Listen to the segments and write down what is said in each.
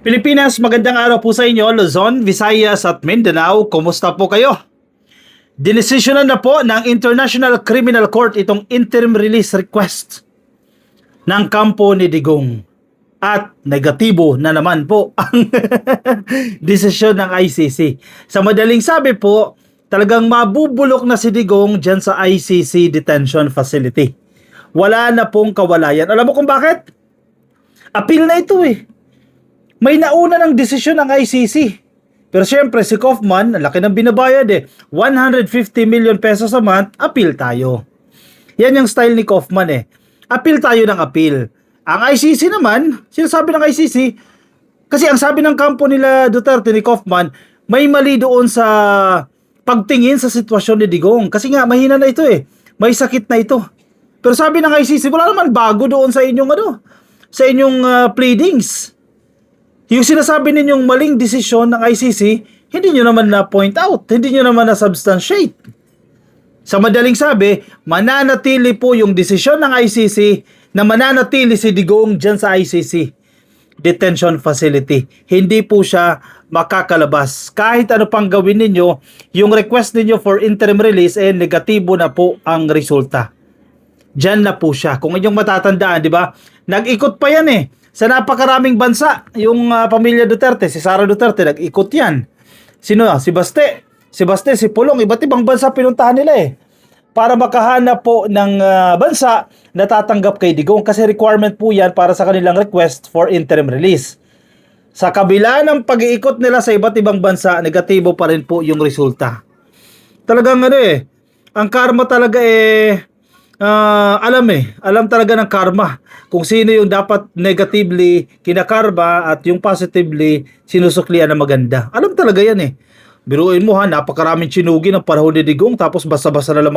Pilipinas, magandang araw po sa inyo, Luzon, Visayas at Mindanao. Kumusta po kayo? Dinesisyonan na po ng International Criminal Court itong interim release request ng kampo ni Digong. At negatibo na naman po ang desisyon ng ICC. Sa madaling sabi po, talagang mabubulok na si Digong dyan sa ICC detention facility. Wala na pong kawalayan. Alam mo kung bakit? Appeal na ito eh. May nauna ng desisyon ng ICC. Pero syempre si Kaufman, laki ng binabayad eh. 150 million pesos a month, appeal tayo. Yan yung style ni Kaufman eh. Appeal tayo ng appeal. Ang ICC naman, sinasabi ng ICC, kasi ang sabi ng kampo nila Duterte ni Kaufman, may mali doon sa pagtingin sa sitwasyon ni Digong. Kasi nga, mahina na ito eh. May sakit na ito. Pero sabi ng ICC, wala naman bago doon sa inyong sa inyong pleadings. Yung sinasabi ninyong maling desisyon ng ICC, hindi nyo naman na-point out, hindi nyo naman na-substantiate. Sa madaling sabi, mananatili po yung desisyon ng ICC na mananatili si Digong dyan sa ICC detention facility. Hindi po siya makakalabas. Kahit ano pang gawin ninyo, yung request ninyo for interim release, negatibo na po ang resulta. Dyan na po siya. Kung inyong matatandaan, di ba? Nag-ikot pa yan eh. Sa napakaraming bansa, yung pamilya Duterte, si Sara Duterte, nag-ikot yan. Sino? Si Baste. Si Baste, si Pulong, iba't ibang bansa pinuntahan nila eh. Para makahanap po ng bansa na tatanggap kay Digong. Kasi requirement po yan para sa kanilang request for interim release. Sa kabila ng pag-iikot nila sa iba't ibang bansa, negatibo pa rin po yung resulta. Talagang ang karma talaga alam talaga ng karma kung sino yung dapat negatively kinakarma at yung positively sinusuklian na maganda. Alam talaga yan eh. Biruin mo ha, napakaraming chinugi ng panahon ni Digong tapos basta-basta na lang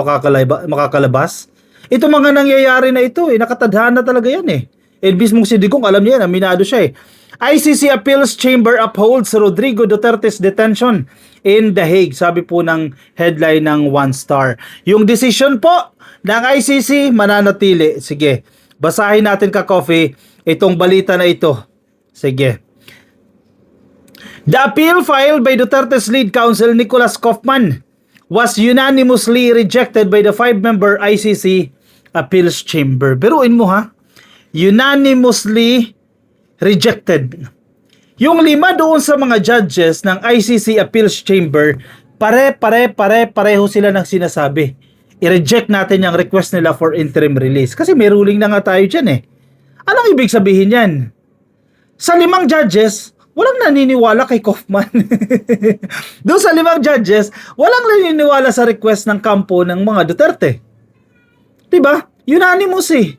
makakalabas. Ito mga nangyayari na ito nakatadhana talaga yan eh. Mismong si Digong, alam niya yan, aminado siya eh. ICC Appeals Chamber upholds Rodrigo Duterte's detention in The Hague. Sabi po ng headline ng One Star. Yung decision po ng ICC mananatili. Sige, basahin natin ka-coffee itong balita na ito. Sige. The appeal filed by Duterte's lead counsel Nicolas Kaufman was unanimously rejected by the 5-member ICC Appeals Chamber. Biruin mo ha. Unanimously rejected. Yung 5 doon sa mga judges ng ICC Appeals Chamber, pareho sila ng sinasabi. I-reject natin yung request nila for interim release. Kasi may ruling na nga tayo dyan eh. Anong ibig sabihin yan? Sa 5 judges, walang naniniwala kay Kaufman. Doon sa 5 judges, walang naniniwala sa request ng kampo ng mga Duterte. Diba? Unanimous eh.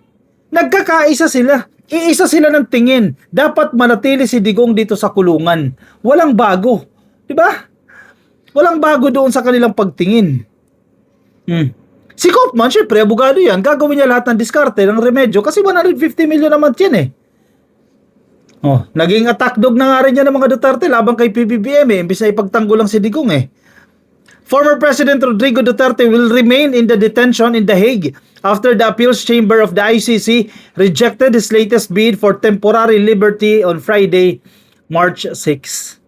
Nagkakaisa sila. Iisa sila ng tingin. Dapat manatili si Digong dito sa kulungan. Walang bago. Diba? Walang bago doon sa kanilang pagtingin. Si Kaufman, syempre, abogado yan. Gagawin niya lahat ng diskarte, ng remedyo. Kasi 150 million naman yan eh. Naging attack dog na nga rin yan ng mga Duterte labang kay PBBM eh. Imbis na ipagtanggol lang si Digong eh. Former President Rodrigo Duterte will remain in the detention in The Hague after the appeals chamber of the ICC rejected his latest bid for temporary liberty on Friday, March 6.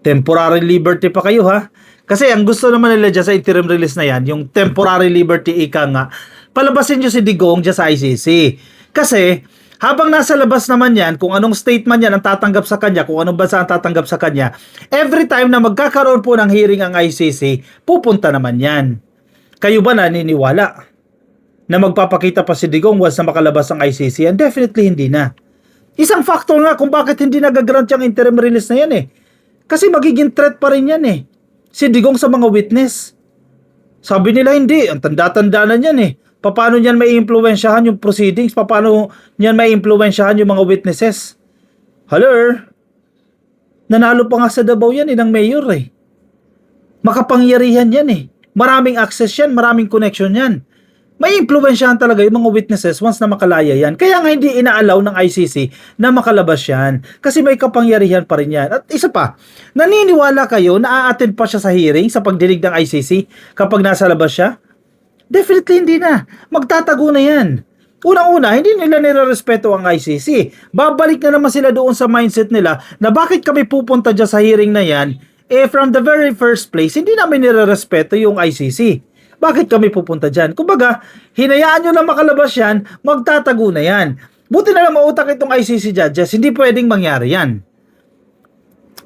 Temporary liberty pa kayo ha? Kasi ang gusto naman nila dyan sa interim release na yan, yung temporary liberty nga, palabasin nyo si Digong dyan sa ICC. Kasi habang nasa labas naman yan, kung anong statement yan ang tatanggap sa kanya, kung anong bansa ang tatanggap sa kanya, every time na magkakaroon po ng hearing ang ICC, pupunta naman yan. Kayo ba naniniwala na magpapakita pa si Digong once na makalabas ang ICC? And definitely hindi na. Isang factor nga kung bakit hindi nagagrant yung interim release na yan eh. Kasi magiging threat pa rin yan eh. Si Digong sa mga witness. Sabi nila hindi, ang tanda-tanda na yan eh. Paano niyan may impluwensyahan yung proceedings? Paano niyan may impluwensyahan yung mga witnesses? Hello? Nanalo pa nga sa Davao yan ng mayor eh. Makapangyarihan yan eh. Maraming access yan, maraming connection yan. May impluwensyahan talaga yung mga witnesses once na makalaya yan. Kaya nga hindi inaalaw ng ICC na makalabas yan. Kasi may kapangyarihan pa rin yan. At isa pa, naniniwala kayo na a-attend pa siya sa hearing sa pagdinig ng ICC kapag nasa labas siya? Definitely hindi na. Magtatago na yan. Unang-una, hindi nila nirerespeto ang ICC. Babalik na naman sila doon sa mindset nila na bakit kami pupunta dyan sa hearing na yan, from the very first place, hindi namin nirerespeto yung ICC. Bakit kami pupunta dyan? Kumbaga, hinayaan nyo na makalabas yan, magtatago na yan. Buti na lang mautak itong ICC judges, hindi pwedeng mangyari yan.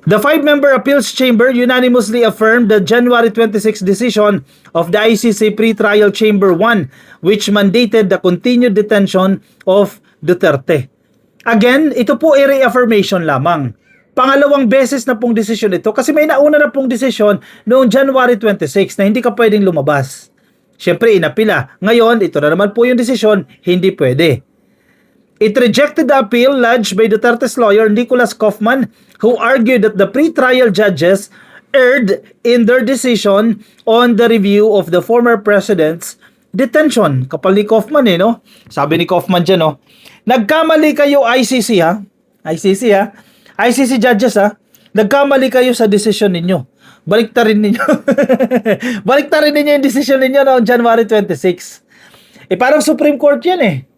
The 5-member appeals chamber unanimously affirmed the January 26 decision of the ICC Pre-Trial Chamber 1 which mandated the continued detention of Duterte. Again, ito po ay reaffirmation lamang. Pangalawang beses na pong desisyon ito kasi may nauna na pong desisyon noong January 26 na hindi ka pwedeng lumabas. Siyempre, inapila. Ngayon, ito na naman po yung desisyon, hindi pwede. It rejected the appeal lodged by Duterte's lawyer Nicholas Kaufman, who argued that the pre-trial judges erred in their decision on the review of the former president's detention. Kapal ni Kaufman no? Sabi ni Kaufman dyan, no? Nagkamali kayo ICC ha? ICC ha? ICC judges ha? Nagkamali kayo sa decision ninyo. Baliktarin ninyo. Baliktarin ninyo yung decision ninyo noong January 26. Parang Supreme Court yan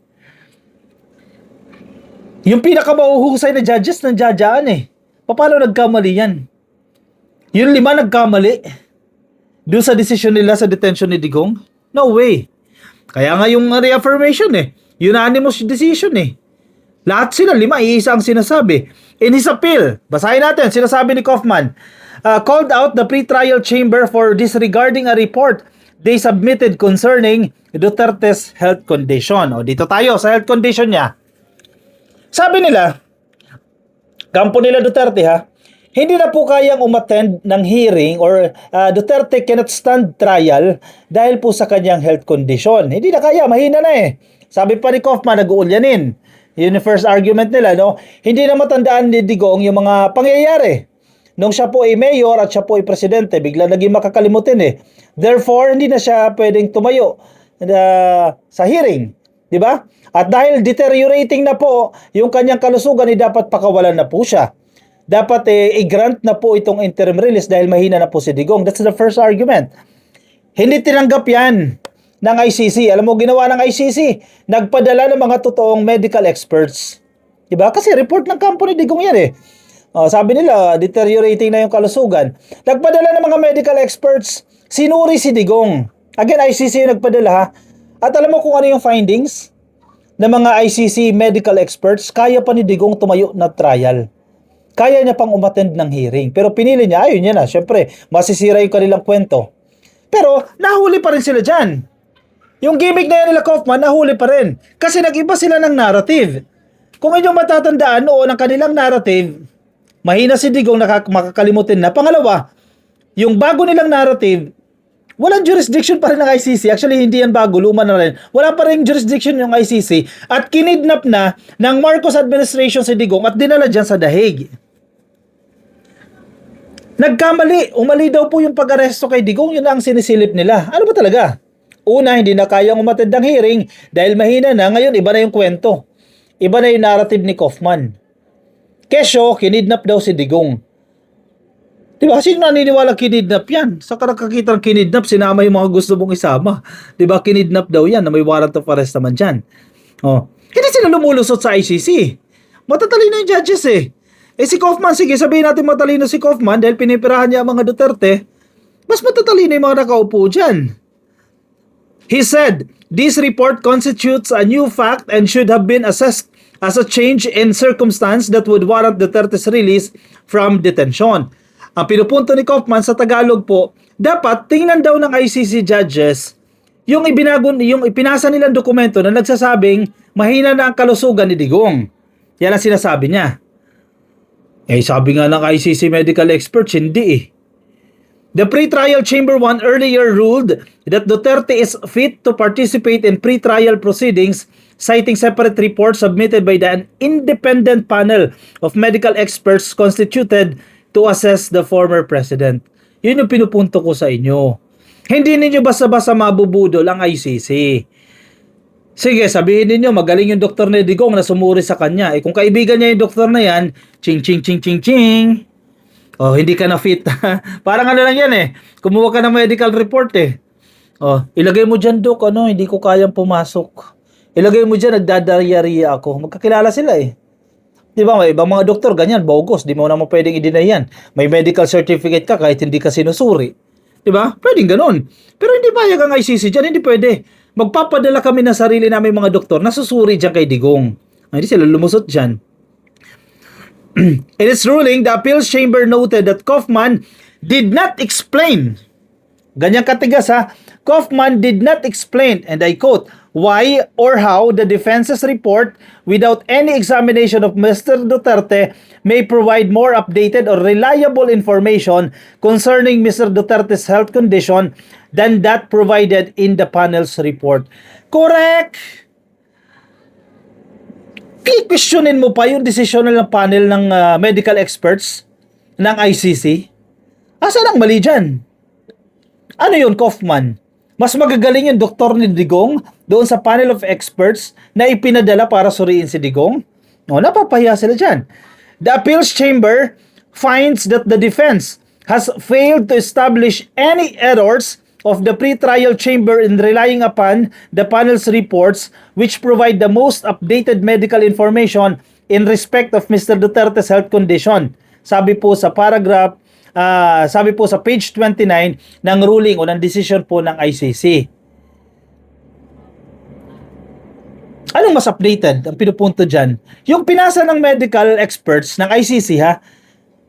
Yung pinakamahuhusay na judges ng jajaan Paano nagkamali yan? Yung 5 nagkamali doon sa decision nila sa detention ni Digong? No way. Kaya nga yung reaffirmation unanimous decision Lahat sila 5, iisa ang sinasabi. In his appeal, basahin natin, sinasabi ni Kaufman, called out the pre-trial chamber for disregarding a report they submitted concerning Duterte's health condition. O dito tayo sa health condition niya. Sabi nila, kampo nila Duterte hindi na po kayang umattend ng hearing or Duterte cannot stand trial dahil po sa kanyang health condition. Hindi na kaya, mahina na Sabi pa ni Kaufman, nag-uulyanin. Yun yung first argument nila, no? Hindi na matandaan ni Digong yung mga pangyayari. Nung siya po ay mayor at siya po ay presidente, bigla naging makakalimutin Therefore, hindi na siya pwedeng tumayo sa hearing. Diba? At dahil deteriorating na po yung kanyang kalusugan, dapat pakawalan na po siya. Dapat i-grant na po itong interim release dahil mahina na po si Digong. That's the first argument. Hindi tinanggap yan ng ICC. Alam mo, ginawa ng ICC, nagpadala ng mga totoong medical experts. Diba? Kasi report ng kampo ni Digong yan sabi nila, deteriorating na yung kalusugan. Nagpadala ng mga medical experts, sinuri si Digong. Again, ICC yung nagpadala At alam mo kung ano yung findings ng mga ICC medical experts? Kaya pa ni Digong tumayo na trial. Kaya niya pang umattend ng hearing. Pero pinili niya, ayun yan Siyempre, masisira yung kanilang kwento. Pero, nahuli pa rin sila dyan. Yung gimmick na yan nila Kaufman, nahuli pa rin. Kasi nag-iba sila ng narrative. Kung inyong matatandaan noon ang kanilang narrative, mahina si Digong, makakalimutin na. Pangalawa, yung bago nilang narrative, walang jurisdiction pa rin ng ICC. Actually, hindi yan bago, luma na rin. Wala pa rin jurisdiction yung ICC at kinidnap na ng Marcos administration si Digong at dinala dyan sa Dahig. Nagkamali. Umali daw po yung pag-aresto kay Digong. Yun ang sinisilip nila. Ano ba talaga? Una, hindi na kayang umattend ng hearing dahil mahina na. Ngayon, iba na yung kwento. Iba na yung narrative ni Kaufman. Kesyo, kinidnap daw si Digong. Diba? Sino naniniwala kinidnap yan? Sa nakakita ng kinidnap, sinama yung mga gusto mong isama. Diba? Kinidnap daw yan na may warrant of arrest naman dyan. Hindi sila lumulusot sa ICC. Matatalino yung judges si Kaufman, sige, sabihin natin matalino si Kaufman dahil pinipirahan niya ang mga Duterte. Mas matatalino yung mga nakaupo dyan. He said, this report constitutes a new fact and should have been assessed as a change in circumstance that would warrant Duterte's release from detention. Ang pinupunto ni Kaufman sa Tagalog po, dapat tingnan daw ng ICC judges yung ipinasa nilang dokumento na nagsasabing mahina na ang kalusugan ni Digong. Yan ang sinasabi niya. Sabi nga ng ICC medical experts, hindi The Pre-Trial Chamber 1 earlier ruled that Duterte is fit to participate in pre-trial proceedings, citing separate reports submitted by the independent panel of medical experts constituted to assess the former president. Yun yung pinupunto ko sa inyo. Hindi ninyo basta-basta mabubudol ang ICC. Sige, sabihin ninyo, magaling yung doktor ni Digong na sumuri sa kanya. Kung kaibigan niya yung doktor na yan, ching ching ching ching ching. Hindi ka na fit. Parang ano lang yan kumuha ka ng medical report ilagay mo dyan, Dok, hindi ko kayang pumasok. Ilagay mo dyan, nagdadariya ako. Magkakilala sila eh. Di ba? May ibang mga doktor, ganyan, bogus. Di mo naman pwedeng i-deny yan. May medical certificate ka kahit hindi ka sinusuri. Di ba? Pwedeng ganun. Pero hindi payag ang ICC dyan. Hindi pwede. Magpapadala kami ng sarili namin mga doktor na susuri dyan kay Digong. Hindi sila lumusot dyan. In its ruling, the appeals chamber noted that Kaufman did not explain. Ganyang katigas ha. Kaufman did not explain, and I quote, why or how the defense's report without any examination of Mr. Duterte may provide more updated or reliable information concerning Mr. Duterte's health condition than that provided in the panel's report. Correct! Questionin mo pa yung desisyon ng panel ng medical experts ng ICC? Asan ang mali dyan? Ano yun, Kaufman? Mas magagaling yung doktor ni Digong doon sa panel of experts na ipinadala para suriin si Digong? No, napapahiya sila dyan. The appeals chamber finds that the defense has failed to establish any errors of the pre-trial chamber in relying upon the panel's reports which provide the most updated medical information in respect of Mr. Duterte's health condition. Sabi po sa paragraph, sabi po sa page 29 ng ruling o ng decision po ng ICC. Anong mas updated? Ang pinupunto dyan, yung pinasa ng medical experts ng ICC ha,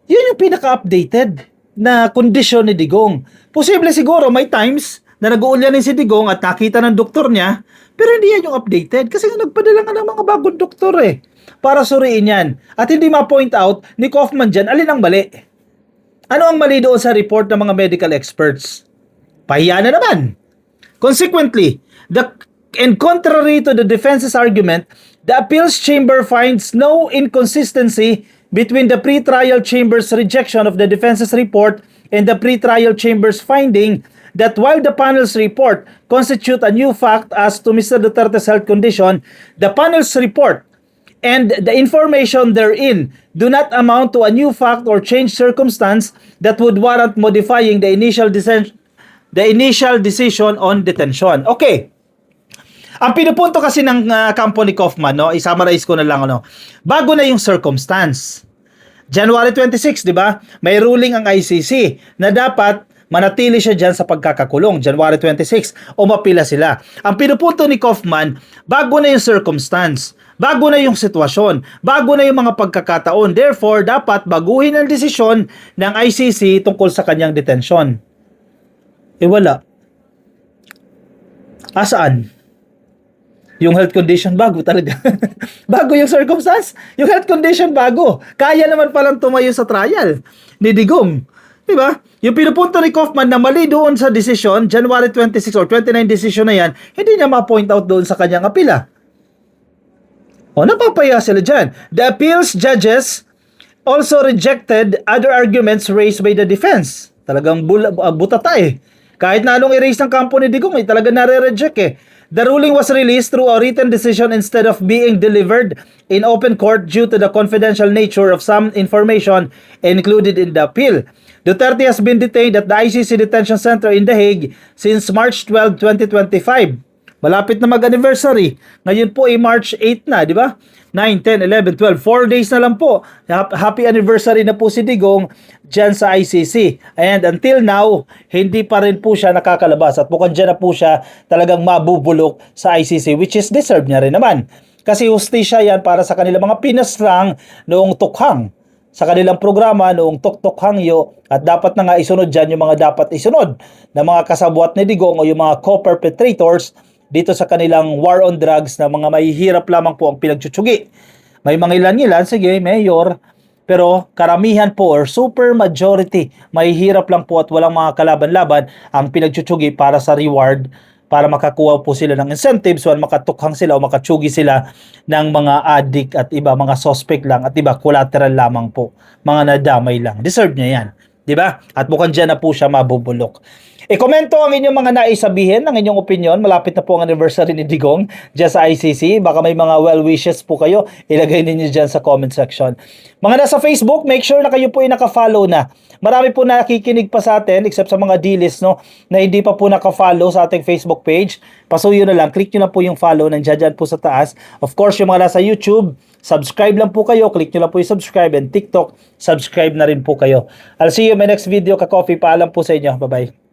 yun yung pinaka-updated na kondisyon ni Digong. Posible siguro may times na nag-uulyanin si Digong at nakita ng doktor niya, pero hindi yan yung updated kasi nagpadala nga ng mga bagong doktor eh para suriin yan. At hindi ma-point out ni Kaufman dyan alin ang mali. Ano ang mali doon sa report ng mga medical experts? Pahiya na naman. Consequently, and contrary to the defense's argument, the appeals chamber finds no inconsistency between the pre-trial chamber's rejection of the defense's report and the pre-trial chamber's finding that while the panel's report constitute a new fact as to Mr. Duterte's health condition, the panel's report and the information therein do not amount to a new fact or changed circumstance that would warrant modifying the initial decision on detention. Okay. Ang pinupunto kasi ng kampo ni Kaufman, no, i-summarize ko na lang, ano, bago na yung circumstance. January 26, di ba? May ruling ang ICC na dapat manatili siya dyan sa pagkakakulong. January 26, umapila sila. Ang pinupunto ni Kaufman, bago na yung circumstance, bago na yung sitwasyon, bago na yung mga pagkakataon. Therefore, dapat baguhin ang desisyon ng ICC tungkol sa kanyang detention. Eh wala. Asaan? Yung health condition bago talaga. Bago yung circumstance, yung health condition bago. Kaya naman palang tumayo sa trial ni Digong. Diba? Yung pinupunto ni Kaufman na mali doon sa decision, January 26 or 29 decision na yan, hindi niya ma-point out doon sa kanyang apila. O, napapaya sila dyan. The appeals judges also rejected other arguments raised by the defense. Talagang butata eh. Kahit na anong i-raise ng kampo ni Digong, talaga nare-reject eh. The ruling was released through a written decision instead of being delivered in open court due to the confidential nature of some information included in the appeal. Duterte has been detained at the ICC Detention Center in The Hague since March 12, 2025. Malapit na mag-anniversary. Ngayon po ay March 8 na, di ba? 9, 10, 11, 12. 4 days na lang po. Happy anniversary na po si Digong dyan sa ICC. And until now, hindi pa rin po siya nakakalabas. At mukhang dyan na po siya talagang mabubulok sa ICC, which is deserved niya rin naman. Kasi hustisya yan para sa kanilang mga pinaslang noong tukhang. Sa kanilang programa noong Tok-Tok Hangyo, at dapat na nga isunod dyan yung mga dapat isunod na mga kasabwat ni Digong o yung mga co-perpetrators dito sa kanilang war on drugs na mga mahihirap lamang po ang pinagtsutugi. May mga ilan-ilan, sige, mayor, pero karamihan po or super majority, mahihirap lang po at walang mga kalaban-laban ang pinagtsutugi para sa reward, para makakuha po sila ng incentives o makatukhang sila o makatsugi sila ng mga addict at iba, mga suspect lang at iba, collateral lamang po, mga nadamay lang. Deserve niya yan. Diba? At mukhang dyan na po siya mabubulok. I-komento ang inyong mga naisabihin, ang inyong opinion. Malapit na po ang anniversary ni Digong dyan sa ICC. Baka may mga well wishes po kayo. Ilagay ninyo dyan sa comment section. Mga nasa Facebook, make sure na kayo po ay naka-follow na. Marami po nakikinig pa sa atin except sa mga D-list, no, na hindi pa po naka-follow sa ating Facebook page. Pasuyo na lang. Click nyo na po yung follow. Nandiyan dyan po sa taas. Of course, yung mga nasa YouTube, subscribe lang po kayo. Click nyo lang po yung subscribe. And TikTok, subscribe na rin po kayo. I'll see you in my next video. Ka-coffee. Paalam po sa inyo. Bye-bye.